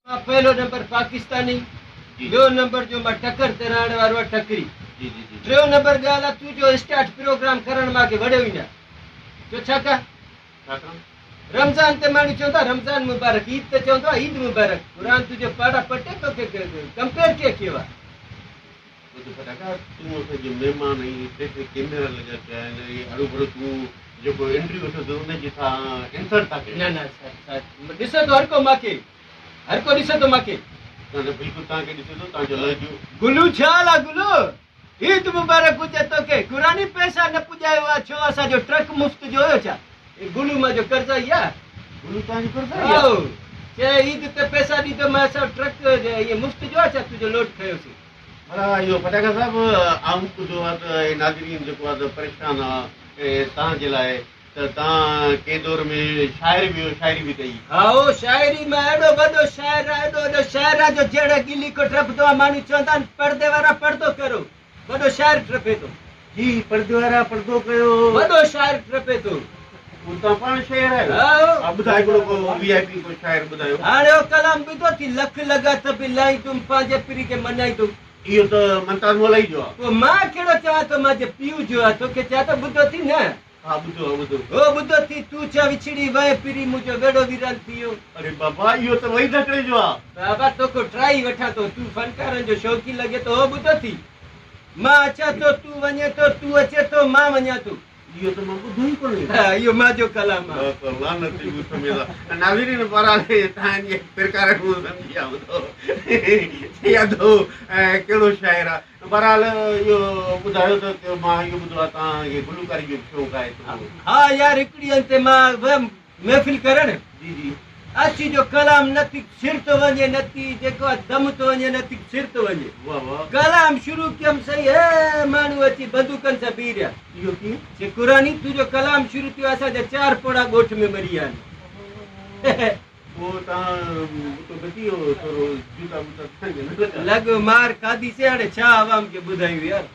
पहलो नंबर पाकिस्तानी, ॿियो नंबर जो मां टकर तराइण वारो आहे टकरी, टियों नंबर ॻाल्हि आहे तूं जो स्टार्ट प्रोग्राम करण मूंखे वड़ियो ई न छो छाकाणि रमज़ान ते माण्हू चवंदा रमज़ान मुबारक, ईद ते चवंदो ईद मुबारक, क़ुर तुंहिंजो पाड़ा पटे तोखे कंपेयर कीअं कयो आहे? तूं असांजो महिमान आहीं, कैमरा लॻा पिया आहिनि, अड़ो भड़ो तूं जेको एंट्री वठो त उनजे सां इंसल्ट था कयो। न ॾिसो थो हर को ॾिसो थो मूंखे बिल्कुलु तव्हांखे ॾिसे थो तव्हांजो लहजो। गुलू छा हाल आहे गुलू? ईद मुबारक हुजे तोखे, क़ुरानी पैसा न पुॼायो आहे छो? असांजो ट्रक मुफ़्त जो हुयो छा? गुलू मुंहिंजो कर्ज़ ई आहे। गुलू तव्हांजो कर्ज़ आहे? चए ईद ते पैसा ॾींदो मां, असां ट्रक इहे मुफ़्त जो आहे छा तुंहिंजो लोड खयोसीं? पर इहो फटाका साहिबु आऊं ॿुधो आहे त नाज़रीन जेको आहे त परेशान आहे तव्हांजे लाइ, त तव्हां कंहिं दौर में शाइरी बि कई। हा शाइरी में एॾो वॾो शाइर आहे, एॾो वॾो शाइर आहे जो जहिड़े गिली को टपंदो आहे माण्हू चवंदा आहिनि पर्दे वारा पर्दो करो, वॾो शाइर टपे थो। जी पर्दे वारा पर्दो कयो, वॾो शाइर टपे थो। तव्हां पाण शाइर आहियो? ॿुधायो हिकिड़ो को VIP को शाइर ॿुधायो। हाणे उहो कलाम ॿुधो थी, लख लॻा त बि लाई तुम पंहिंजे पीउ खे मनाई तुम। इहो त मंताज मोलाई जो आहे। पोइ मां कहिड़ो चवां थो मुंहिंजे पीउ जो आहे, तोखे चवां थो ॿुधो थी न? हा ॿुधो ॿुधो थी, तूं छा विछड़ी वए पीरी मुंहिंजो वेड़ो विरल थी वियो। अरे बाबा इहो त वही धकड़े जो आहे। बाबा तोखे ट्राई वठां थो, तूं फनकारनि जो शौक़ी लॻे थो। ॿुधो थी, मां अचां थो तूं वञे थो, तूं अचे थो मां वञा थो। इहो त मां ॿुधो ई कोन्हे। इहो मुंहिंजो कलाम आहे। नाज़रीन बहरहाल तव्हांजे प्रकार कहिड़ो शाइर आहे? बहरहाल इहो ॿुधायो त मां इहो ॿुधो आहे तव्हांखे गुलूकारी जो शौक़ु आहे। हा यार हिकिड़ी हंधि ते मां महफ़िल करण, जी जी अची जो कलाम नथी सिर थो वञे, नथी जेको आहे दम थो वञे, नथी सिर थो वञे। वाह वाह। कलाम शुरू कयमि सही, हे माण्हू अची बंदूकनि सां बीह रहिया। इहो कीअं? क़ुरानी तुंहिंजो कलाम शुरू थियो, असांजा 4 पोड़ा ॻोठ में मरी विया आहिनि। पोइ तव्हां बची वियो, थोरो जूता वूता लॻो मार खाधीसीं, हाणे छा आवाम खे ॿुधायूं यार।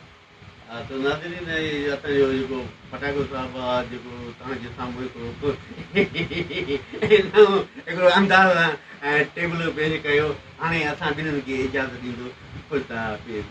हा त नाज़रीन असांजो जेको फटाको साहिबु आहे जेको तव्हांजे साम्हूं हिकिड़ो अंदाज़ ऐं टेबल पेश कयो। हाणे असां ॿिन्हिनि खे इजाज़त ॾींदो। ख़ुदा हाफ़िज़।